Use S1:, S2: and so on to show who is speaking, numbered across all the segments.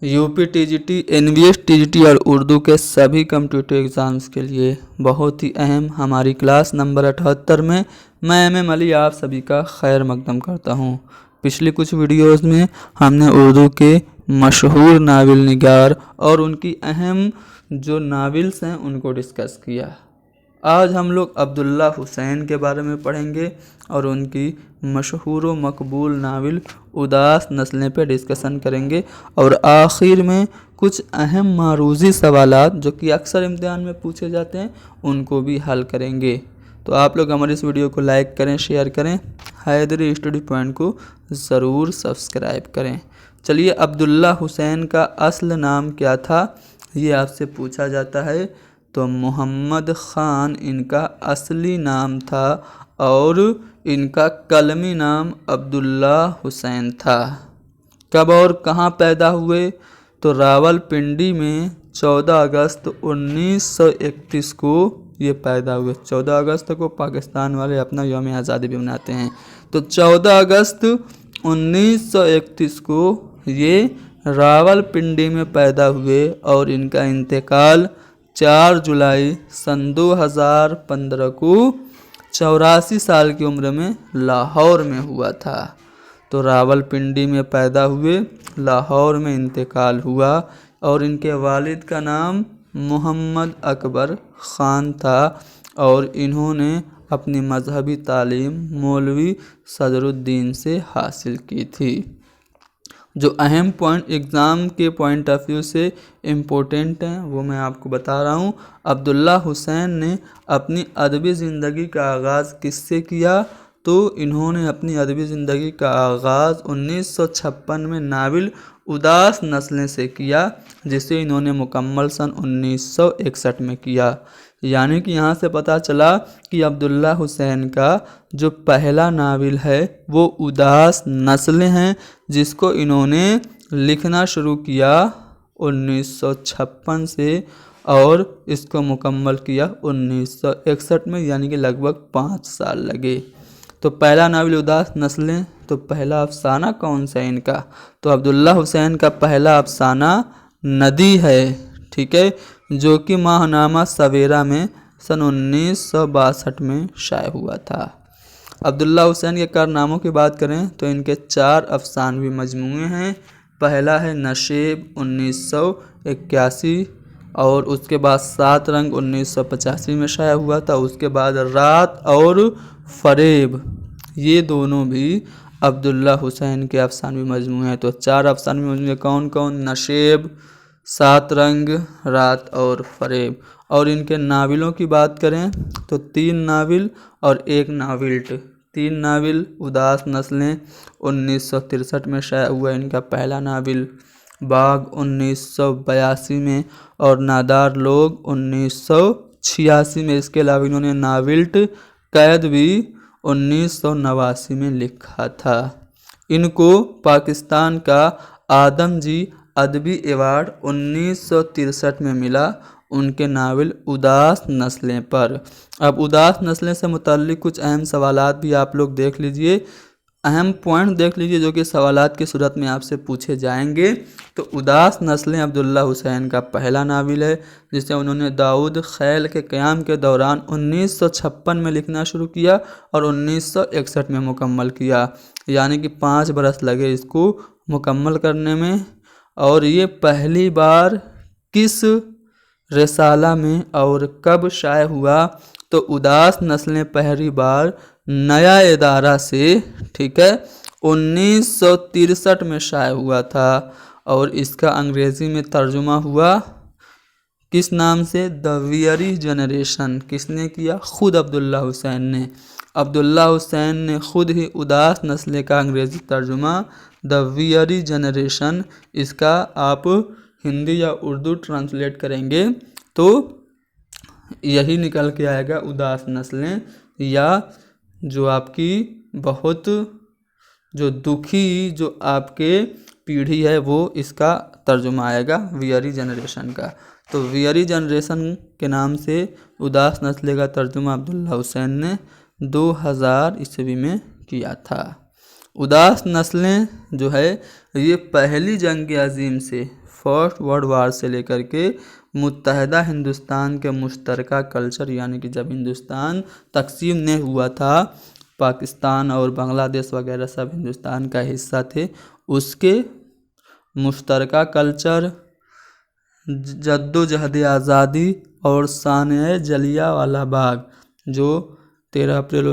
S1: UP TGT, NVS TGT और उर्दू के सभी कम्पिटिटिव एग्ज़ाम्स के लिए बहुत ही अहम हमारी क्लास नंबर 78 में मैं एम अली आप सभी का खैर मकदम करता हूँ। पिछली कुछ वीडियोस में हमने उर्दू के मशहूर नावल निगार और उनकी अहम जो नावल्स हैं उनको डिस्कस किया। आज हम लोग अब्दुल्ला हुसैन के बारे में पढ़ेंगे और उनकी मशहूर व मकबूल नावल उदास नस्लें पे डिस्कशन करेंगे और आखिर में कुछ अहम मारूज़ी सवालात जो कि अक्सर इम्तिहान में पूछे जाते हैं उनको भी हल करेंगे। तो आप लोग हमारे इस वीडियो को लाइक करें, शेयर करें, हैदरी स्टडी पॉइंट को ज़रूर सब्सक्राइब करें। चलिए, अब्दुल्ला हुसैन का असल नाम क्या था ये आपसे पूछा जाता है। तो मोहम्मद ख़ान इनका असली नाम था और इनका कलमी नाम अब्दुल्ला हुसैन था। कब और कहाँ पैदा हुए? तो रावलपिंडी में 14 अगस्त 1931 को ये पैदा हुए। 14 अगस्त को पाकिस्तान वाले अपना यौम आज़ादी भी मनाते हैं। तो 14 अगस्त 1931 को ये रावलपिंडी में पैदा हुए और इनका इंतकाल 4 जुलाई सन 2015 को 84 साल की उम्र में लाहौर में हुआ था। तो रावलपिंडी में पैदा हुए, लाहौर में इंतकाल हुआ और इनके वालिद का नाम मोहम्मद अकबर ख़ान था और इन्होंने अपनी मजहबी तालीम मौलवी सदरुद्दीन से हासिल की थी। जो अहम पॉइंट एग्ज़ाम के पॉइंट ऑफ व्यू से इम्पोर्टेंट हैं वो मैं आपको बता रहा हूँ। अब्दुल्ला हुसैन ने अपनी अदबी ज़िंदगी का आगाज़ किससे किया? तो इन्होंने अपनी अदबी ज़िंदगी का आगाज़ 1956 में नावल उदास नस्लें से किया, जिसे इन्होंने मुकम्मल सन 1961 में किया। यानी कि यहाँ से पता चला कि अब्दुल्ला हुसैन का जो पहला नावल है वो उदास नस्लें हैं, जिसको इन्होंने लिखना शुरू किया 1956 से और इसको मुकम्मल किया 1961 में, यानी कि लगभग 5 साल लगे। तो पहला नावल उदास नस्लें, तो पहला अफसाना कौन सा है इनका? तो अब्दुल्ला हुसैन का पहला अफसाना नदी है, ठीक है, जो कि माहनामा सवेरा में सन 1962 में शाये हुआ था। अब्दुल्ला हुसैन के कारनामों की बात करें तो इनके 4 अफसानवी मजमूए हैं। पहला है नशेब 1981 और उसके बाद 7 रंग 1985 में शाया हुआ था। उसके बाद रात और फरेब, ये दोनों भी अब्दुल्ला हुसैन के अफसानवी मजमूए हैं। तो 4 अफसानवी मजमूए कौन कौन? नशेब, 7 रंग, रात और फरेब। और इनके नावलों की बात करें तो 3 नावल और 1 नाविल्ट। 3 नावल उदास नस्लें 1963 में शाया हुआ इनका पहला नावल, बाग 1982 में और नादार लोग 1986 में। इसके अलावा इन्होंने नाविल्ट कैद भी 1989 में लिखा था। इनको पाकिस्तान का आदमजी अदबी अवार्ड 1963 में मिला उनके नावल उदास नस्लें पर। अब उदास नस्लें से मुताल्लिक़ कुछ अहम सवालात भी आप लोग देख लीजिए, अहम पॉइंट देख लीजिए जो कि सवालात की सूरत में आपसे पूछे जाएंगे। तो उदास नस्लें अब्दुल्ला हुसैन का पहला नावल है, जिसे उन्होंने दाऊद खैल के क़याम के दौरान 1956 में लिखना शुरू किया और 1961 में मुकम्मल किया, यानी कि 5 बरस लगे इसको मुकम्मल करने में। और ये पहली बार किस रिसाला में और कब शाये हुआ? तो उदास नस्लें पहली बार नया इदारा से, ठीक है, 1963 में शाये हुआ था और इसका अंग्रेज़ी में तर्जुमा हुआ किस नाम से? The weary generation. किसने किया? खुद अब्दुल्ला हुसैन ने। अब्दुल्ला हुसैन ने खुद ही उदास नस्लें का अंग्रेज़ी तर्जुमा द वियरी जनरेशन, इसका आप हिंदी या उर्दू ट्रांसलेट करेंगे तो यही निकल के आएगा उदास नस्लें, या जो आपकी बहुत जो दुखी जो आपके पीढ़ी है वो इसका तर्जुमा आएगा वियरी जनरेशन का। तो वियरी जनरेशन के नाम से उदास नस्लें का तर्जुमा अब्दुल्ला हुसैन ने 2000 ईस्वी में किया था। उदास नस्लें जो है ये पहली जंग अज़ीम से फर्स्ट वर्ल्ड वार से लेकर के मुत्तहदा हिंदुस्तान के मुश्तरका कल्चर, यानी कि जब हिंदुस्तान तकसीम नहीं हुआ था, पाकिस्तान और बांग्लादेश वगैरह सब हिंदुस्तान का हिस्सा थे, उसके मुश्तरका कल्चर, जद्दोजहद आज़ादी और सानिया जलियांवाला बाग जो 13 अप्रैल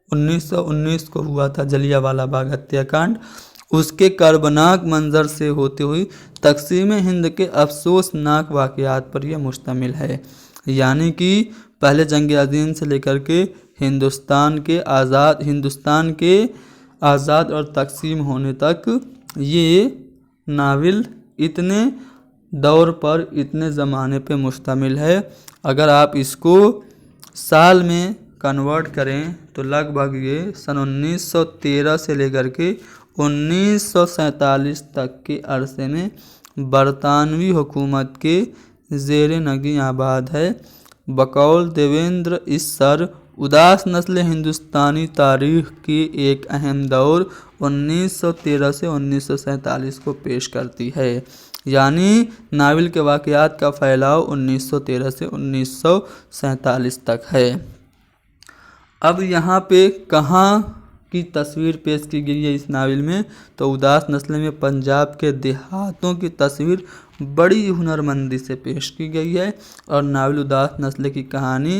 S1: 1919 को हुआ था, जलियांवाला बाग हत्याकांड, उसके कर्बनाक मंजर से होते हुई तकसीम हिंद के अफसोसनाक वाक़यात पर यह मुश्तमिल है। यानी कि पहले जंग अज़ीम से लेकर के हिंदुस्तान के आज़ाद और तकसीम होने तक ये नावल इतने दौर पर, इतने ज़माने पे मुश्तमिल है। अगर आप इसको साल में कन्वर्ट करें तो लगभग ये सन 1913 से लेकर के 1947 तक के अरसे में बरतानवी हुकूमत के ज़ेर नगी आबाद है। बकौल देवेंद्र इस्सर, उदास नस्ल हिंदुस्तानी तारीख़ की एक अहम दौर 1913 से 1947 को पेश करती है। यानी नावल के वाक़यात का फैलाव 1913 से 1947 तक है। अब यहाँ पे कहाँ की तस्वीर पेश की गई है इस नावल में, तो उदास नस्ल में पंजाब के देहातों की तस्वीर बड़ी हुनरमंदी से पेश की गई है। और नावल उदास नस्ल की कहानी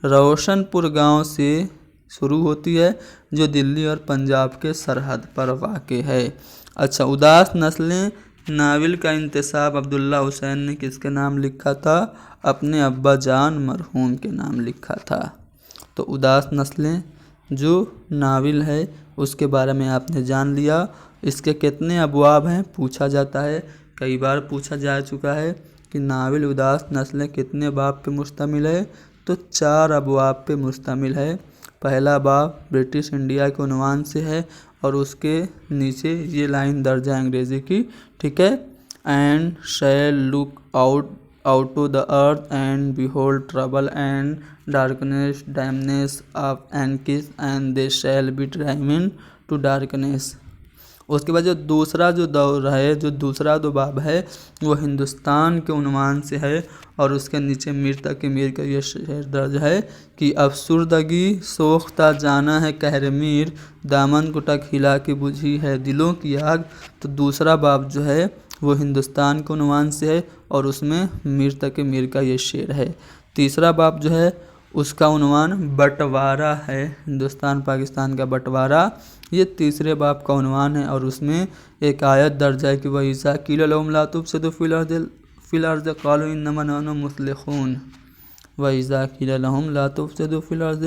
S1: रोशनपुर गांव से शुरू होती है जो दिल्ली और पंजाब के सरहद पर वाक़ है। अच्छा, उदास नस्लें नावल का इंतसाब अब्दुल्ला हुसैन ने किसके नाम लिखा था? अपने अब्बा जान मरहूम के नाम लिखा था। तो उदास नस्लें जो नावल है उसके बारे में आपने जान लिया। इसके कितने अबवाब हैं पूछा जाता है, कई बार पूछा जा चुका है कि नावल उदास नस्लें कितने बाब पे मुश्तमिल है, तो 4 अबवाब पे मुश्तमिल है। पहला बाब ब्रिटिश इंडिया के उन्वान से है और उसके नीचे ये लाइन दर्ज है अंग्रेज़ी की, ठीक है, and shall look out to the earth and behold trouble and darkness dimness of anguish and they shall be driven to darkness. उसके बाद जो दूसरा जो बाब है वो हिंदुस्तान के उन्वान से है और उसके नीचे मीर तकी मीर का ये शेर दर्ज है कि अफसुर्दगी सोख्ता जाना है कहर मीर, दामन कुटक हिला के बुझी है दिलों की आग। तो दूसरा बाब जो है वो हिंदुस्तान के उन्वान से है और उसमें मीर तकी मीर का ये शेर है। तीसरा बाब जो है उसका उन्वान बंटवारा है, हिंदुस्तान पाकिस्तान का बंटवारा, ये तीसरे बाब का उन्वान है और उसमें एक आयत दर्ज है कि वह ईसा कील लहुम ला तुफसिदू फिल अर्ज़ क़ालू इन्नमा नहनु मुस्लिहून, वह ईसा कील लहुम ला तुफसिदू फिल अर्ज़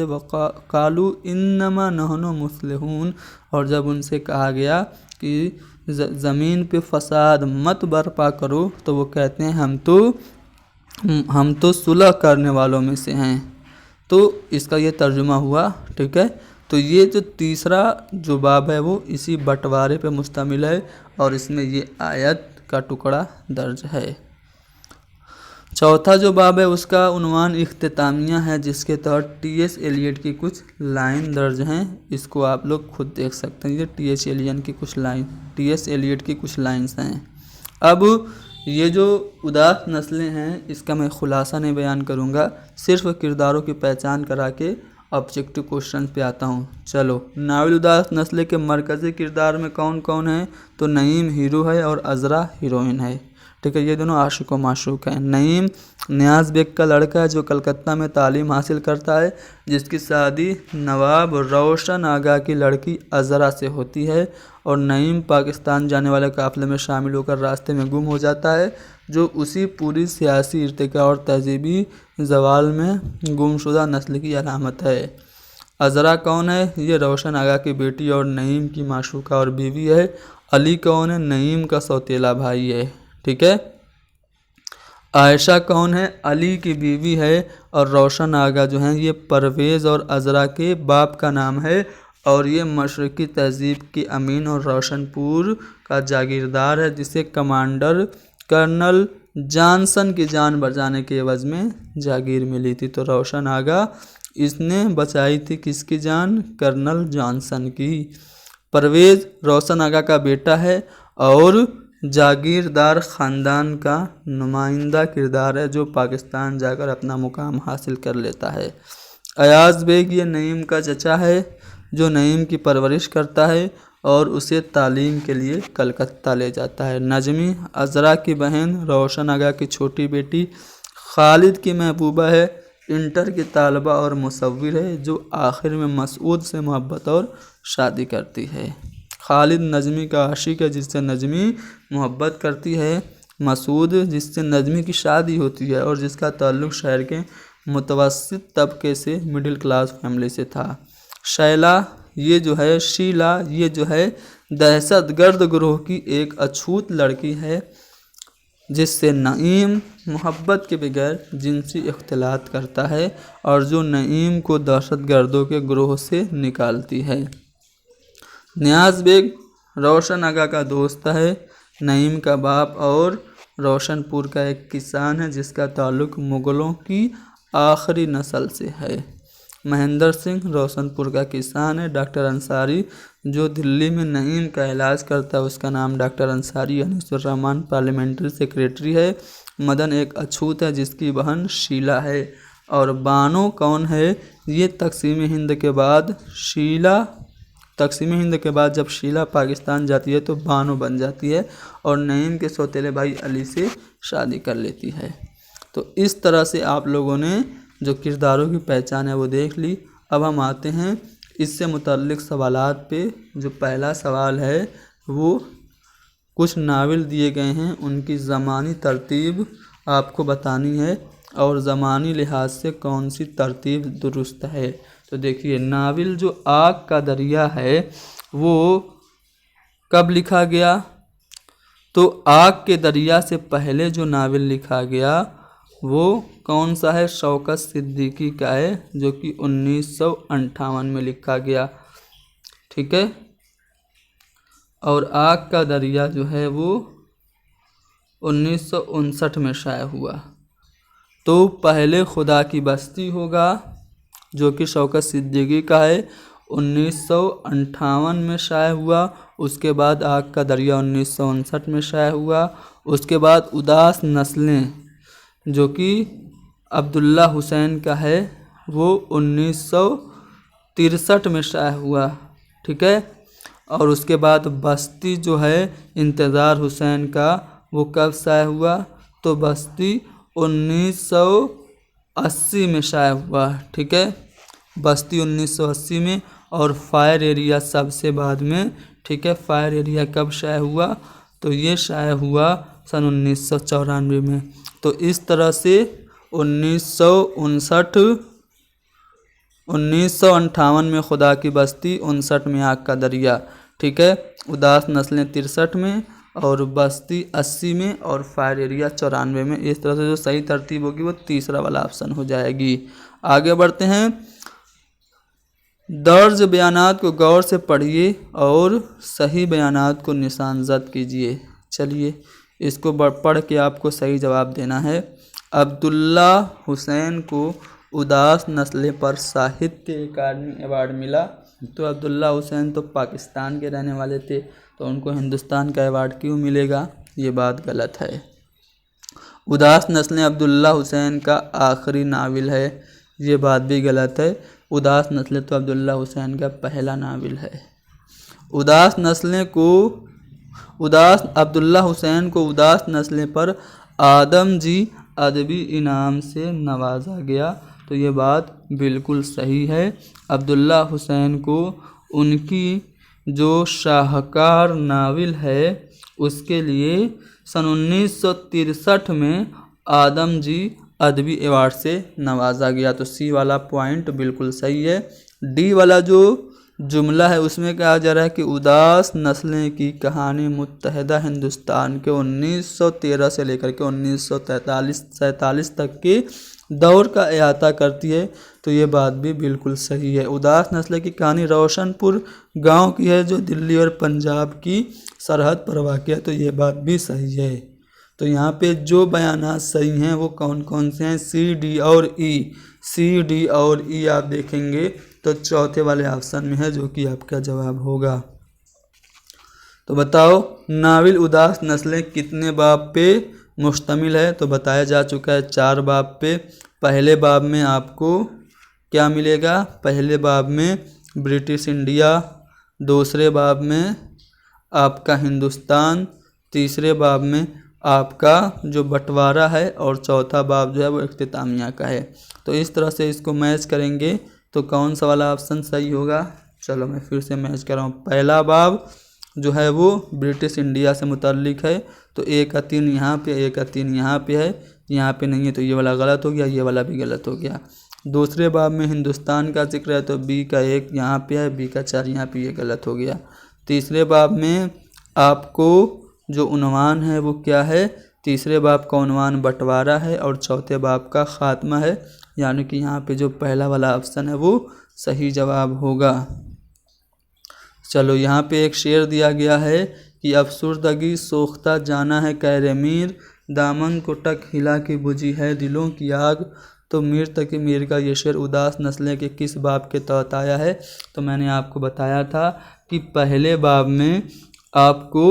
S1: क़ालू इन्नमा नहनु मुस्लिहून। और जब उनसे कहा गया कि ज़मीन पे फसाद मत बर्पा करो तो वो कहते हैं हम तो सुलह करने वालों में से हैं। तो इसका ये तर्जुमा हुआ, ठीक है। तो ये जो तीसरा जो बाब है वो इसी बंटवारे पे मुश्तमिल है और इसमें ये आयत का टुकड़ा दर्ज है। चौथा जो बाब है उसका उन्वान इख्तितामिया है जिसके तहत टी.एस. एलियट की कुछ लाइन दर्ज हैं, इसको आप लोग खुद देख सकते हैं। ये टी.एस. एलियट की कुछ लाइन्स हैं। अब ये जो उदास नस्लें हैं इसका मैं खुलासा नहीं बयान करूँगा, सिर्फ किरदारों की पहचान करा के ऑब्जेक्टिव क्वेश्चन पे आता हूँ। चलो, नावल उदास नस्ल के मरकज़ी किरदार में कौन कौन है? तो नईम हीरो है और अज़रा हीरोइन है, ठीक है। ये दोनों आशिक व माशूक हैं। नईम नियाज़ बेग का लड़का है जो कलकत्ता में तालीम हासिल करता है, जिसकी शादी नवाब रोशन आगा की लड़की अज़रा से होती है। और नईम पाकिस्तान जाने वाले काफ़िले में शामिल होकर रास्ते में गुम हो जाता है, जो उसी पूरी सियासी इर्तिका और तहजीबी ज़वाल में गुमशुदा नस्ल की अलामत है। अज़रा कौन है? ये रोशन आगा की बेटी और नईम की माशूका और बीवी है। अली कौन है? नईम का सौतेला भाई है, ठीक है। आयशा कौन है? अली की बीवी है। और रोशन आगा जो हैं ये परवेज़ और अज़रा के बाप का नाम है और ये मशरक़ी तहज़ीब की अमीन और रोशनपुर का जागीरदार है, जिसे कमांडर कर्नल जॉनसन की जान बचाने के एवज़ में जागीर मिली थी। तो रोशन आगा इसने बचाई थी किसकी जान? कर्नल जॉनसन की। परवेज़ रोशन आगा का बेटा है और जागीरदार ख़ानदान का नुमाइंदा किरदार है जो पाकिस्तान जाकर अपना मुकाम हासिल कर लेता है। अयाज बेग ये नईम का चचा है जो नईम की परवरिश करता है और उसे तालीम के लिए कलकत्ता ले जाता है। नजमी अज़रा की बहन, रोशन आगा की छोटी बेटी, खालिद की महबूबा है, इंटर की तालबा और मुसव्विर है जो आखिर में मसूद से मोहब्बत और शादी करती है। खालिद नजमी का आशिक है जिससे नजमी मोहब्बत करती है। मसूद जिससे नजमी की शादी होती है और जिसका ताल्लुक़ शहर के मुतवस्सित तबके से मिडिल क्लास फैमिली से था। शीला ये जो है दहशतगर्द गिरोह की एक अछूत लड़की है जिससे नईम मोहब्बत के बगैर जिनसी इख्तिलात करता है और जो नईम को दहशतगर्दों के गिरोह से निकालती है। नियाज़ बेग रोशन आगा का दोस्त है, नईम का बाप और रोशनपुर का एक किसान है जिसका ताल्लुक़ मुग़लों की आखिरी नस्ल से है। महेंद्र सिंह रोशनपुर का किसान है। डॉक्टर अंसारी जो दिल्ली में नईम का इलाज करता है उसका नाम डॉक्टर अंसारी अनीसुर्रहमान पार्लियामेंट्री सेक्रेटरी है। मदन एक अछूत है जिसकी बहन शीला है। और बानो कौन है? ये तकसीम हिंद के बाद जब शीला पाकिस्तान जाती है तो बानो बन जाती है और नईम के सौतेले भाई अली से शादी कर लेती है। तो इस तरह से आप लोगों ने जो किरदारों की पहचान है वो देख ली। अब हम आते हैं इससे मुतल्लिक़ सवालात पे। जो पहला सवाल है वो कुछ नावल दिए गए हैं, उनकी ज़मानी तरतीब आपको बतानी है और ज़मानी लिहाज से कौन सी तरतीब दुरुस्त है। तो देखिए, नावल जो आग का दरिया है वो कब लिखा गया? तो आग के दरिया से पहले जो नावल लिखा गया वो कौन सा है? शौकत सिद्दीकी का है जो कि 1958 में लिखा गया। ठीक है। और आग का दरिया जो है वो 1959 में शाया हुआ। तो पहले खुदा की बस्ती होगा जो कि शौकत सिद्दीकी का है, 1958 में शाया हुआ। उसके बाद आग का दरिया 1959 में शाया हुआ। उसके बाद उदास नस्लें जो कि अब्दुल्ला हुसैन का है वो 1963 में शाया हुआ। ठीक है। और उसके बाद बस्ती जो है इंतज़ार हुसैन का वो कब शाया हुआ? तो बस्ती 1980 में शाया हुआ। ठीक है। बस्ती 1980 में। और फायर एरिया सबसे बाद में। ठीक है। फायर एरिया कब शाया हुआ? तो ये शाया हुआ सन 1994 में। तो इस तरह से 1958 में खुदा की बस्ती, 59 में आग का दरिया। ठीक है। उदास नस्लें 63 में और बस्ती 80 में और फायर एरिया 94 में। इस तरह से जो सही तरतीब होगी वो तीसरा वाला ऑप्शन हो जाएगी। आगे बढ़ते हैं। दर्ज बयानात को गौर से पढ़िए और सही बयानात को निशानजद कीजिए। चलिए इसको पढ़ के आपको सही जवाब देना है। अब्दुल्ला हुसैन को उदास नस्लें पर साहित्य अकादमी अवार्ड मिला। तो अब्दुल्ला हुसैन तो पाकिस्तान के रहने वाले थे तो उनको हिंदुस्तान का अवार्ड क्यों मिलेगा? ये बात गलत है। उदास नस्लें अब्दुल्ला हुसैन का आखिरी नावल है, ये बात भी गलत है। उदास नस्लें तो अब्दुल्ला हुसैन का पहला नावल है। अब्दुल्ला हुसैन को उदास नस्लें पर आदमजी अदबी इनाम से नवाजा गया। तो ये बात बिल्कुल सही है। अब्दुल्ला हुसैन को उनकी जो शाहकार नावल है उसके लिए सन 1963 में आदमजी अदबी अवार्ड से नवाजा गया। तो सी वाला पॉइंट बिल्कुल सही है। डी वाला जो जुमला है उसमें कहा जा रहा है कि उदास नस्लें की कहानी मुत्तहदा हिंदुस्तान के 1913 से लेकर के 1947 तक के दौर का अहाता करती है। तो ये बात भी बिल्कुल सही है। उदास नस्लें की कहानी रोशनपुर गांव की है जो दिल्ली और पंजाब की सरहद पर वाक़ है। तो ये बात भी सही है। तो यहाँ पे जो बयानात सही हैं वो कौन कौन से हैं? सी, डी और ई। सी, डी और ई आप देखेंगे तो चौथे वाले ऑप्शन में है जो कि आपका जवाब होगा। तो बताओ नाविल उदास नस्लें कितने बाब पे मुश्तमिल है? तो बताया जा चुका है 4 बाब पे। पहले बाब में आपको क्या मिलेगा? पहले बाब में ब्रिटिश इंडिया, दूसरे बाब में आपका हिंदुस्तान, तीसरे बाब में आपका जो बंटवारा है और चौथा बाब जो है वो इख्तितामिया का है। तो इस तरह से इसको मैच करेंगे तो कौन सा वाला ऑप्शन सही होगा? चलो मैं फिर से मैच कर रहा हूँ। पहला बाब जो है वो ब्रिटिश इंडिया से मुताल्लिक है, तो ए का 3 यहाँ पे, ए का 3 यहाँ पे है, यहाँ पे नहीं है, तो ये वाला गलत हो गया, ये वाला भी गलत हो गया। दूसरे बाब में हिंदुस्तान का जिक्र है, तो बी का 1 यहाँ पे है, बी का 4 यहाँ पे, ये गलत हो गया। तीसरे बाब में आपको जो उन्वान है वो क्या है? तीसरे बाब का उन्वान बंटवारा है और चौथे बाब का खात्मा है, यानी कि यहाँ पे जो पहला वाला ऑप्शन है वो सही जवाब होगा। चलो यहाँ पे एक शेर दिया गया है कि अफसुर्दगी सोख्ता जाना है कैरे मीर, दामन को टक हिला के बुझी है दिलों की आग। तो मीर तकी मीर का ये शेर उदास नस्लें के किस बाब के तहत आया है? तो मैंने आपको बताया था कि पहले बाब में आपको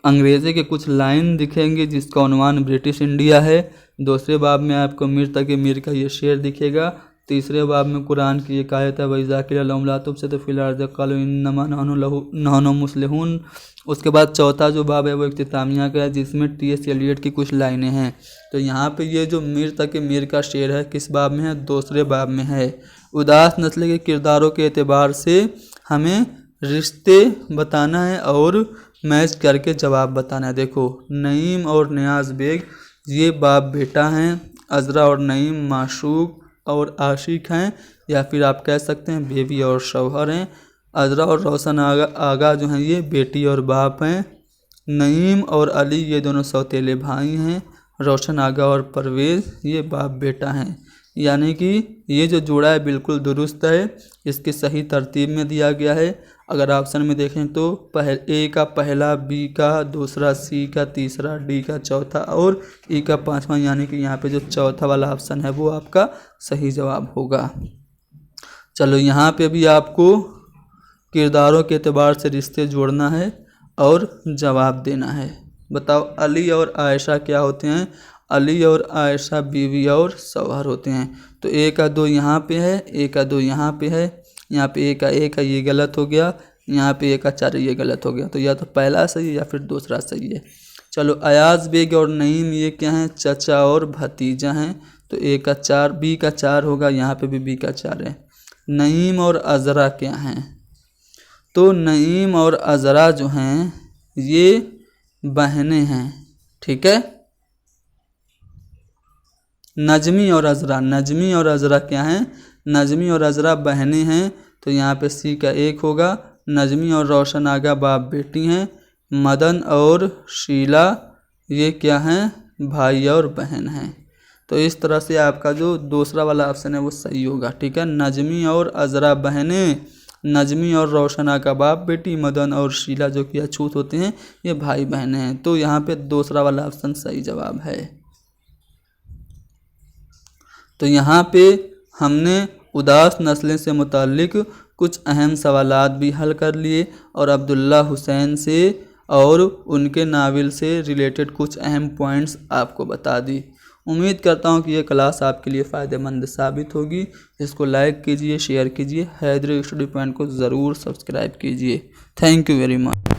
S1: अंग्रेज़ी के कुछ लाइन दिखेंगे जिसका उन्वान ब्रिटिश इंडिया है। दूसरे बाब में आपको मीर तकी मीर का ये शेर दिखेगा। तीसरे बाब में कुरान की एक आयत है वइज़ाकिलहुम से तो फ़िल क़ालू इन्नमा नहनु मुस्लिहून। उसके बाद चौथा जो बाब है वो इख्तितामिया का है जिसमें टी.एस. एलियट की कुछ लाइनें हैं। तो यहाँ पे ये जो मीर तकी मीर का शेर है किस बाब में है? दूसरे बाब में है। उदास नस्ल के किरदारों के एतबार से हमें रिश्ते बताना है और मैच करके जवाब बताना है। देखो नईम और नियाज़ बेग ये बाप बेटा हैं, अज़रा और नईम माशूक और आशिक हैं, या फिर आप कह सकते हैं बेबी और शौहर हैं। अज़रा और रोशन आगा जो हैं ये बेटी और बाप हैं। नईम और अली ये दोनों सौतेले भाई हैं। रोशन आगा और परवेज़ ये बाप बेटा हैं। यानी कि ये जो जोड़ा है बिल्कुल दुरुस्त है, इसकी सही तरतीब में दिया गया है। अगर ऑप्शन में देखें तो ए का पहला, बी का दूसरा, सी का तीसरा, डी का चौथा और ई का 5वां, यानी कि यहाँ पे जो चौथा वाला ऑप्शन है वो आपका सही जवाब होगा। चलो यहाँ पे भी आपको किरदारों के एतबार से रिश्ते जोड़ना है और जवाब देना है। बताओ अली और आयशा क्या होते हैं? अली और आयशा बीवी और शौहर होते हैं। तो ए का 2 यहाँ पे है, ए का 2 यहाँ पे है, यहाँ पे ए का 1 है, ये गलत हो गया, यहाँ पे ए का 4 ये गलत हो गया। तो या तो पहला सही है या फिर दूसरा सही है। चलो अयाज़ बेग और नईम ये क्या हैं? चचा और भतीजा हैं। तो ए का 4, बी का 4 होगा, यहाँ पे भी बी का 4 है। नईम और अज़रा क्या हैं? तो नईम और अज़रा जो हैं ये बहनें हैं, ठीक है। नजमी और अज़रा, नजमी और अज़रा क्या हैं? नजमी और अज़रा बहनें हैं। तो यहाँ पे सी का 1 होगा। नजमी और रोशन आगा बाप बेटी हैं। मदन और शीला ये क्या हैं? भाई और बहन हैं। तो इस तरह से आपका जो दूसरा वाला ऑप्शन है वो सही होगा, ठीक है। नजमी और अज़रा बहनें, नजमी और रोशन आगा बाप बेटी, मदन और शीला जो कि अछूत होते हैं ये भाई बहनें हैं। तो यहाँ पे दूसरा वाला ऑप्शन सही जवाब है। तो यहाँ पे हमने उदास नस्लें से मुताल्लिक कुछ अहम सवालात भी हल कर लिए और अब्दुल्ला हुसैन से और उनके नावल से रिलेटेड कुछ अहम पॉइंट्स आपको बता दी। उम्मीद करता हूँ कि ये क्लास आपके लिए फ़ायदेमंद साबित होगी। इसको लाइक कीजिए, शेयर कीजिए, हैदरी स्टडी पॉइंट को ज़रूर सब्सक्राइब कीजिए। Thank you very much.